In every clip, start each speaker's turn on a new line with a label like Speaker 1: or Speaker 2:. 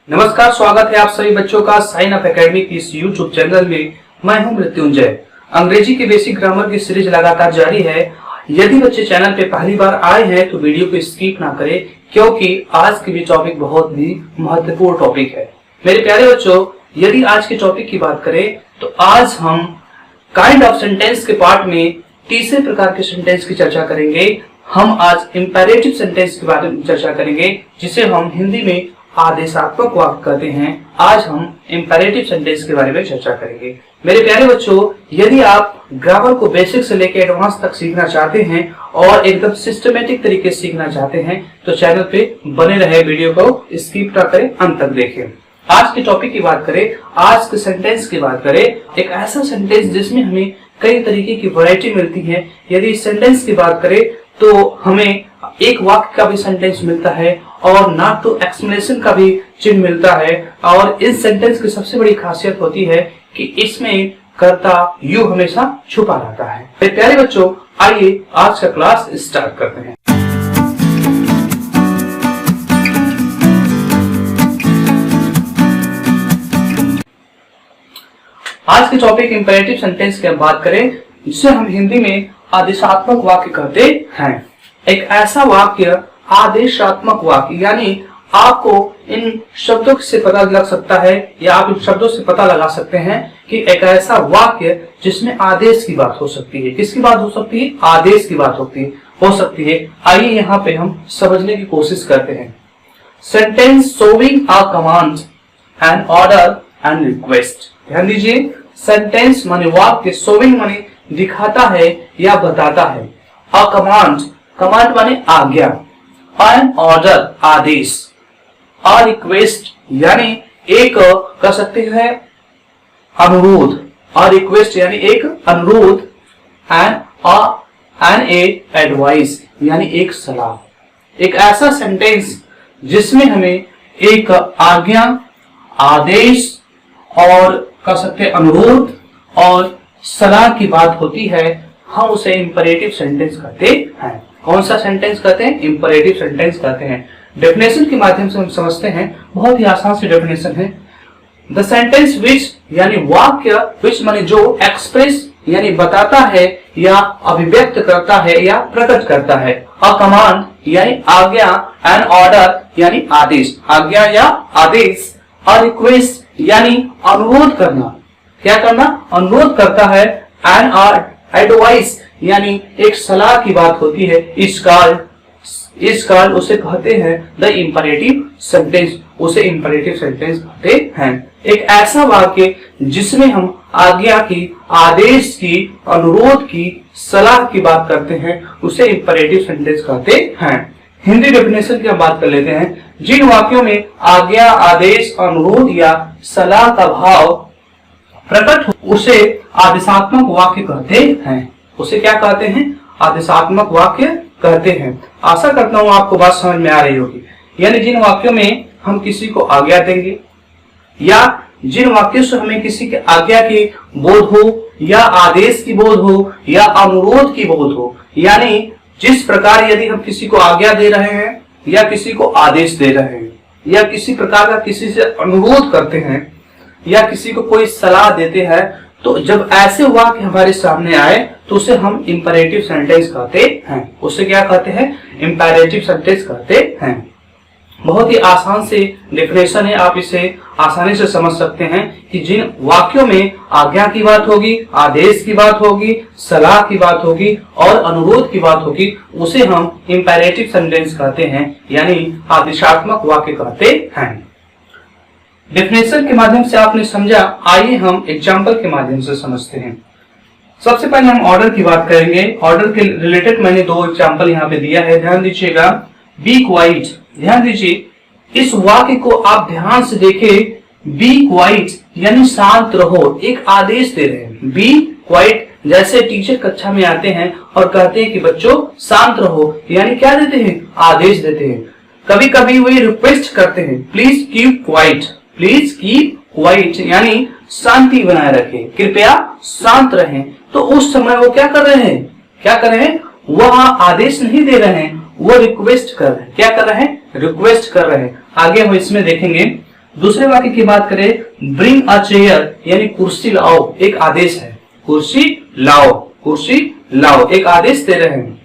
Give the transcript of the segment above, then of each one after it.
Speaker 1: नमस्कार, स्वागत है आप सभी बच्चों का साइन अप एकेडमी की इस यूट्यूब चैनल में। मैं हूं मृत्युंजय। अंग्रेजी के बेसिक ग्रामर की सीरीज लगातार जारी है। यदि बच्चे चैनल पे पहली बार आए हैं तो वीडियो को स्किप ना करें, क्योंकि आज की भी टॉपिक बहुत ही महत्वपूर्ण टॉपिक है। मेरे प्यारे बच्चों, यदि आज के टॉपिक की बात करें तो आज हम काइंड ऑफ सेंटेंस के पार्ट में तीसरे प्रकार के सेंटेंस की चर्चा करेंगे। हम आज इंपेरेटिव सेंटेंस के बारे में चर्चा करेंगे, जिसे हम हिंदी में आदेशात्मक वाक्य कहते हैं। आज हम इंपेरेटिव सेंटेंस के बारे में चर्चा करेंगे। मेरे प्यारे बच्चों, यदि आप ग्रामर को बेसिक से लेकर एडवांस तक सीखना चाहते हैं और एकदम सिस्टमेटिक तरीके से सीखना चाहते हैं तो चैनल पे बने रहे, वीडियो को स्किप ना करें, अंत तक देखें। आज के टॉपिक की बात करें, आज के सेंटेंस की बात करें, एक ऐसा सेंटेंस जिसमें हमें कई तरीके की वैरायटी मिलती है। यदि इस सेंटेंस की बात करें तो हमें एक वाक्य का भी सेंटेंस मिलता है और नॉट टू एक्सप्लेनेशन का भी चिन्ह मिलता है। और इस सेंटेंस की सबसे बड़ी खासियत होती है कि इसमें कर्ता यू हमेशा छुपा रहता है। मेरे प्यारे बच्चों, आइए आज का क्लास स्टार्ट करते हैं। आज के टॉपिक इंपेरेटिव सेंटेंस की बात करें, जिसे हम हिंदी में आदेशात्मक वाक्य कहते हैं। एक ऐसा वाक्य, आदेशात्मक वाक्य, यानी आपको इन शब्दों से पता लग सकता है या आप इन शब्दों से पता लगा सकते हैं कि एक ऐसा वाक्य जिसमें आदेश की बात हो सकती है। किसकी बात हो सकती है? आदेश की बात हो सकती है। आइए यहाँ पे हम समझने की कोशिश करते हैं। Sentence showing a command, an order and request. ध्यान दीजिए, सेंटेंस माने वाक्य, शोइंग माने दिखाता है या बताता है, अ कमांड, कमांड माने आज्ञा, एन ऑर्डर आदेश, अ रिक्वेस्ट यानी एक कह सकते हैं अनुरोध, अ रिक्वेस्ट यानी एक अनुरोध, एन एडवाइस यानी एक सलाह। एक ऐसा सेंटेंस जिसमें हमें एक आज्ञा, आदेश और कह सकते हैं अनुरोध और सलाह की बात होती है, हम उसे इंपेरेटिव सेंटेंस कहते हैं। कौन सा सेंटेंस कहते हैं? इंपेरेटिव सेंटेंस कहते हैं। डेफिनेशन के माध्यम से हम समझते हैं, बहुत ही आसान सी डेफिनेशन है। द सेंटेंस विच यानी वाक्य, विच माने जो, एक्सप्रेस यानी बताता है या अभिव्यक्त करता है या प्रकट करता है, अ कमांड यानी आज्ञा, एन ऑर्डर यानी आदेश, आज्ञा या आदेश, अ रिक्वेस्ट यानी अनुरोध करना, क्या करना? अनुरोध करता है, एन एडवाइस यानी एक सलाह की बात होती है। इस कारण उसे कहते हैं द इंपेरेटिव सेंटेंस, उसे इंपेरेटिव सेंटेंस कहते हैं। एक ऐसा वाक्य जिसमें हम आज्ञा की, आदेश की, अनुरोध की, सलाह की बात करते हैं, उसे इंपेरेटिव सेंटेंस कहते हैं। हिंदी डेफिनेशन की हम बात कर लेते हैं। जिन वाक्यों में आज्ञा, आदेश, अनुरोध या सलाह का भाव प्रकट हो उसे आदेशात्मक वाक्य कहते हैं। उसे क्या कहते हैं? आदेशात्मक वाक्य कहते हैं। आशा करता हूं आपको बात समझ में आ रही होगी। यानी जिन वाक्यों में हम किसी को आज्ञा देंगे या जिन वाक्यों से हमें किसी के आज्ञा की बोध हो या आदेश की बोध हो या अनुरोध की बोध हो, यानी जिस प्रकार यदि हम किसी को आज्ञा दे रहे हैं या किसी को आदेश दे रहे हैं या किसी प्रकार का किसी से अनुरोध करते हैं या किसी को कोई सलाह देते हैं, तो जब ऐसे वाक्य हमारे सामने आए तो उसे हम इंपेरेटिव सेंटेंस कहते हैं। उसे क्या कहते हैं? इंपेरेटिव सेंटेंस कहते हैं। बहुत ही आसान से डेफिनेशन है, आप इसे आसानी से समझ सकते हैं कि जिन वाक्यों में आज्ञा की बात होगी, आदेश की बात होगी, सलाह की बात होगी और अनुरोध की बात होगी, उसे हम इंपेरेटिव सेंटेंस कहते हैं, यानी आदेशात्मक वाक्य कहते हैं। डेफिनेशन के माध्यम से आपने समझा, आइए हम एग्जाम्पल के माध्यम से समझते हैं। सबसे पहले हम ऑर्डर की बात करेंगे। ऑर्डर के रिलेटेड मैंने दो एग्जाम्पल यहाँ पे दिया है, ध्यान दीजिएगा। बी क्वाइट, ध्यान दीजिए, इस वाक्य को आप ध्यान से देखें। बी क्वाइट यानी शांत रहो, एक आदेश दे रहे हैं। बी क्वाइट, जैसे टीचर कक्षा में आते हैं और कहते हैं कि बच्चों शांत रहो, यानी क्या देते हैं? आदेश देते हैं। कभी कभी वे रिक्वेस्ट करते हैं, please keep quiet, please keep quiet यानी शांति बनाए रखें, कृपया शांत रहें। तो उस समय वो क्या कर रहे हैं? क्या कर रहे हैं? वह आदेश नहीं दे रहे हैं, वो रिक्वेस्ट कर रहे हैं। क्या कर रहे हैं? रिक्वेस्ट कर रहे हैं। आगे हम इसमें देखेंगे। दूसरे वाक्य की बात करें, ब्रिंग अ चेयर यानी कुर्सी लाओ, एक आदेश है, कुर्सी लाओ, कुर्सी लाओ, एक आदेश दे रहे हैं।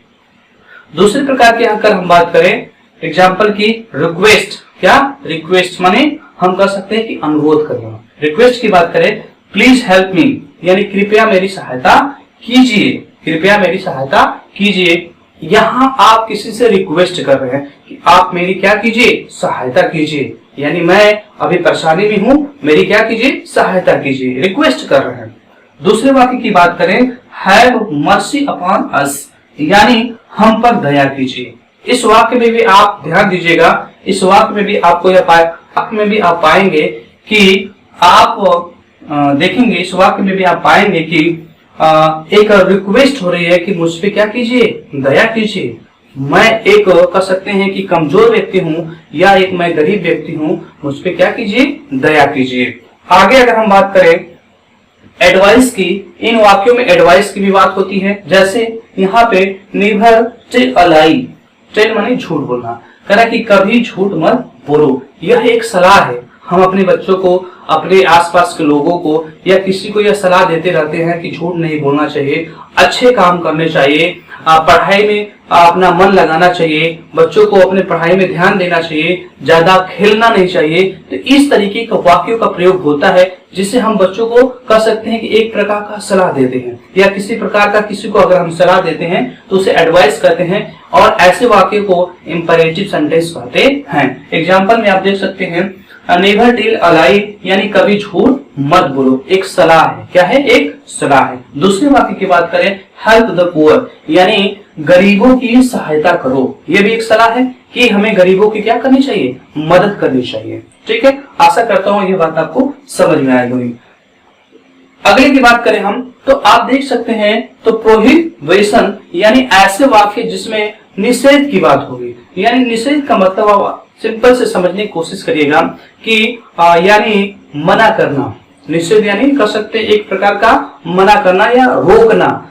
Speaker 1: दूसरे प्रकार की अगर हम बात करें एग्जाम्पल की, रिक्वेस्ट, क्या रिक्वेस्ट माने हम कह सकते हैं कि अनुरोध करना। रिक्वेस्ट की बात करें, प्लीज हेल्प मी यानी कृपया मेरी सहायता कीजिए, कृपया मेरी सहायता कीजिए। यहां आप किसी से रिक्वेस्ट कर रहे हैं कि आप मेरी क्या कीजिए, सहायता कीजिए, यानी मैं अभी परेशानी में हूं, मेरी क्या कीजिए, सहायता कीजिए, रिक्वेस्ट कर रहे हैं। दूसरे वाक्य की बात करें, हैव मर्सी अपॉन अस यानी हम पर दया कीजिए। इस वाक्य में भी आप ध्यान दीजिएगा, इस वाक्य में भी आपको वाक्य में भी आप पाएंगे कि आप देखेंगे, इस वाक्य में भी आप पाएंगे कि एक रिक्वेस्ट हो रही है कि मुझ पे क्या कीजिए, दया कीजिए। मैं एक कह सकते हैं कि कमजोर व्यक्ति हूं या एक मैं गरीब व्यक्ति हूं, मुझ पे क्या कीजिए, दया कीजिए। आगे अगर हम बात करें एडवाइस की, इन वाक्यों में एडवाइस की भी बात होती है। जैसे यहाँ पे never tell a lie, tell माने झूठ बोलना, कह कि कभी झूठ मत बोलो। यह एक सलाह है, हम अपने बच्चों को, अपने आसपास के लोगों को या किसी को यह सलाह देते रहते हैं कि झूठ नहीं बोलना चाहिए, अच्छे काम करने चाहिए, पढ़ाई में अपना मन लगाना चाहिए, बच्चों को अपने पढ़ाई में ध्यान देना चाहिए, ज्यादा खेलना नहीं चाहिए। तो इस तरीके का वाक्यों का प्रयोग होता है जिससे हम बच्चों को कह सकते हैं कि एक प्रकार का सलाह देते हैं, या किसी प्रकार का किसी को अगर हम सलाह देते हैं तो उसे एडवाइस करते हैं, और ऐसे वाक्यों को इंपरेटिव सेंटेंस कहते हैं। एग्जाम्पल में आप देख सकते हैं, नेवर टेल अ लाई यानी कभी झूठ मत बोलो, एक सलाह है, क्या है, एक सलाह है। दूसरे वाक्य की बात करें, हेल्प द पुअर यानी गरीबों की सहायता करो, यह भी एक सलाह है कि हमें गरीबों की क्या करनी चाहिए, मदद करनी चाहिए। ठीक है, आशा करता हूं यह बात आपको समझ में आएगी। अगले की बात करें हम, तो आप देख सकते हैं, तो प्रोहिबिशन यानी ऐसे वाक्य जिसमें निषेध की बात होगी, यानी निषेध का मतलब आप सिंपल से समझने की कोशिश करिएगा कि यानी मना करना, निषेध यानी कर सकते एक प्रकार का मना करना या रोकना,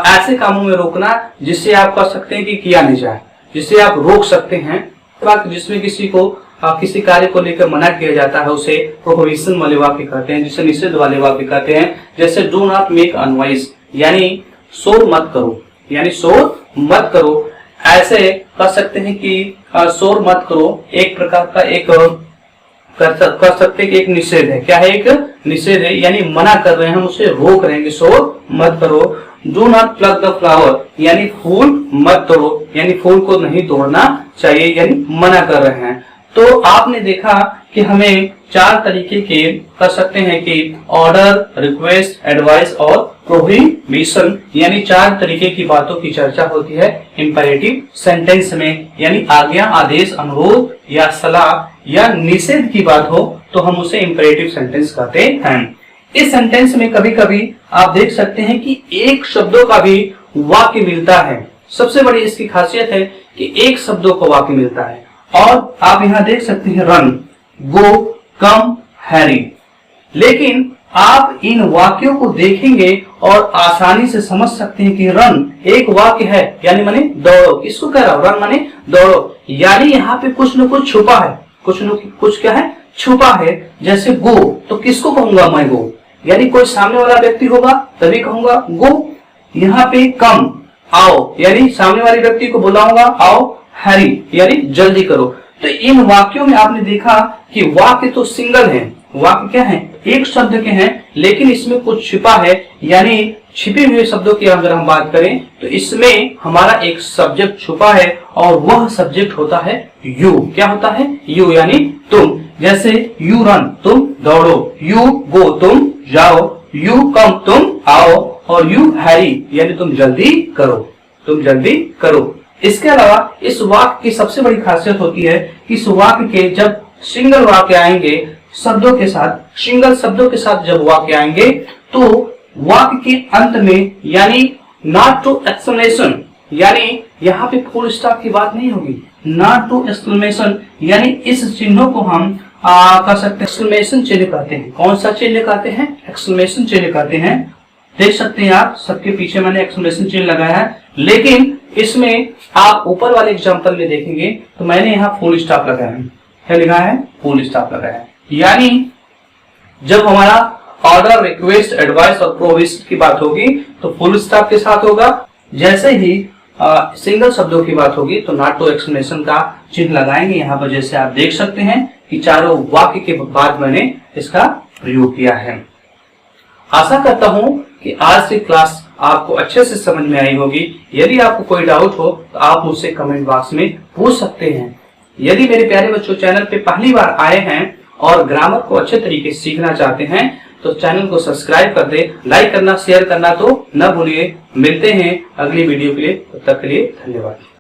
Speaker 1: ऐसे कामों में रोकना जिससे आप कर सकते हैं कि किया नहीं जाए, जिससे आप रोक सकते हैं। जिसमें किसी को किसी कार्य को लेकर मना किया जाता है उसे प्रोहिबिशन वाले वाक्य कहते हैं, जिसे निषेध वाले वाक्य कहते हैं। जैसे do not make a noise यानी शोर मत करो, यानी शोर मत करो, ऐसे कह सकते हैं कि शोर मत करो एक प्रकार का एक कर सकते हैं कि एक निषेध है, क्या है, एक निषेध है, यानी मना कर रहे हैं, हम उसे रोक रहे हैं कि शोर मत करो। Do not plug the flower यानी फूल मत तोड़ो, यानी फूल को नहीं तोड़ना चाहिए, यानी मना कर रहे हैं। तो आपने देखा कि हमें चार तरीके के कर सकते हैं कि ऑर्डर, रिक्वेस्ट, एडवाइस और प्रोहिबिशन यानी चार तरीके की बातों की चर्चा होती है इंपैरेटिव सेंटेंस में, यानी आज्ञा, आदेश, अनुरोध या सलाह या निषेध की बात हो तो हम उसे इंपैरेटिव सेंटेंस कहते हैं। इस सेंटेंस में कभी कभी आप देख सकते हैं कि एक शब्दों का भी वाक्य मिलता है। सबसे बड़ी इसकी खासियत है कि एक शब्दों का वाक्य मिलता है। और आप यहाँ देख सकते हैं रन, गो, कम, हैरी। लेकिन आप इन वाक्यों को देखेंगे और आसानी से समझ सकते हैं कि रन एक वाक्य है, यानी माने दौड़ो। किसको कह रहा हूं, रन माने दौड़ो, यानी यहाँ पे कुछ न कुछ छुपा है, कुछ न कुछ क्या है, छुपा है। जैसे गो, तो किसको कहूंगा मैं गो, यानी कोई सामने वाला व्यक्ति होगा तभी कहूंगा गो। यहाँ पे कम, आओ, यानी सामने वाले व्यक्ति को बुलाऊंगा आओ। हरी यानी जल्दी करो। तो इन वाक्यों में आपने देखा कि वाक्य तो सिंगल है, वाक्य क्या है, एक शब्द के हैं, लेकिन इसमें कुछ छिपा है, यानी छिपे हुए शब्दों की अगर हम बात करें तो इसमें हमारा एक सब्जेक्ट छुपा है और वह सब्जेक्ट होता है यू। क्या होता है, यू यानी तुम। जैसे यू रन तुम दौड़ो, यू गो तुम जाओ, यू कम तुम आओ, और यू हैरी यानी तुम जल्दी करो, तुम जल्दी करो। इसके अलावा इस वाक्य की सबसे बड़ी खासियत होती है कि इस वाक्य के जब सिंगल वाक्य आएंगे शब्दों के साथ, सिंगल शब्दों के साथ जब वाक्य आएंगे तो वाक्य के अंत में यानी नॉट टू एक्सक्लेमेशन, यानी यहाँ पे फुल स्टॉप की बात नहीं होगी, नॉट टू एक्सक्लेमेशन यानी इस चिन्हों को हम कर सकते हैं एक्सक्लेमेशन चिन्ह कहते हैं। कौन सा चिन्ह कहते हैं, एक्सक्लेमेशन चिन्ह कहते हैं। देख सकते हैं आप सबके पीछे मैंने एक्सक्लेमेशन चिन्ह लगाया है, लेकिन इसमें आप ऊपर वाले एग्जांपल में देखेंगे तो मैंने यहाँ फुल स्टॉप लगाया है, क्या लिखा है, फुल स्टॉप लगाया है। यानी जब हमारा ऑर्डर, रिक्वेस्ट, एडवाइस और प्रोविजन की बात होगी तो फुल स्टॉप के साथ होगा। जैसे ही सिंगल शब्दों की बात होगी तो नॉट टू एक्सक्लेमेशन का चिन्ह लगाएंगे। यहाँ पर जैसे आप देख सकते हैं कि चारों वाक्य के बाद मैंने इसका प्रयोग किया है। आशा करता हूं कि आज की क्लास आपको अच्छे से समझ में आई होगी। यदि आपको कोई डाउट हो तो आप मुझसे कमेंट बॉक्स में पूछ सकते हैं। यदि मेरे प्यारे बच्चों चैनल पे पहली बार आए हैं और ग्रामर को अच्छे तरीके से सीखना चाहते हैं तो चैनल को सब्सक्राइब कर दे, लाइक करना, शेयर करना तो न भूलिए। मिलते हैं अगली वीडियो के लिए, तब तक के लिए धन्यवाद।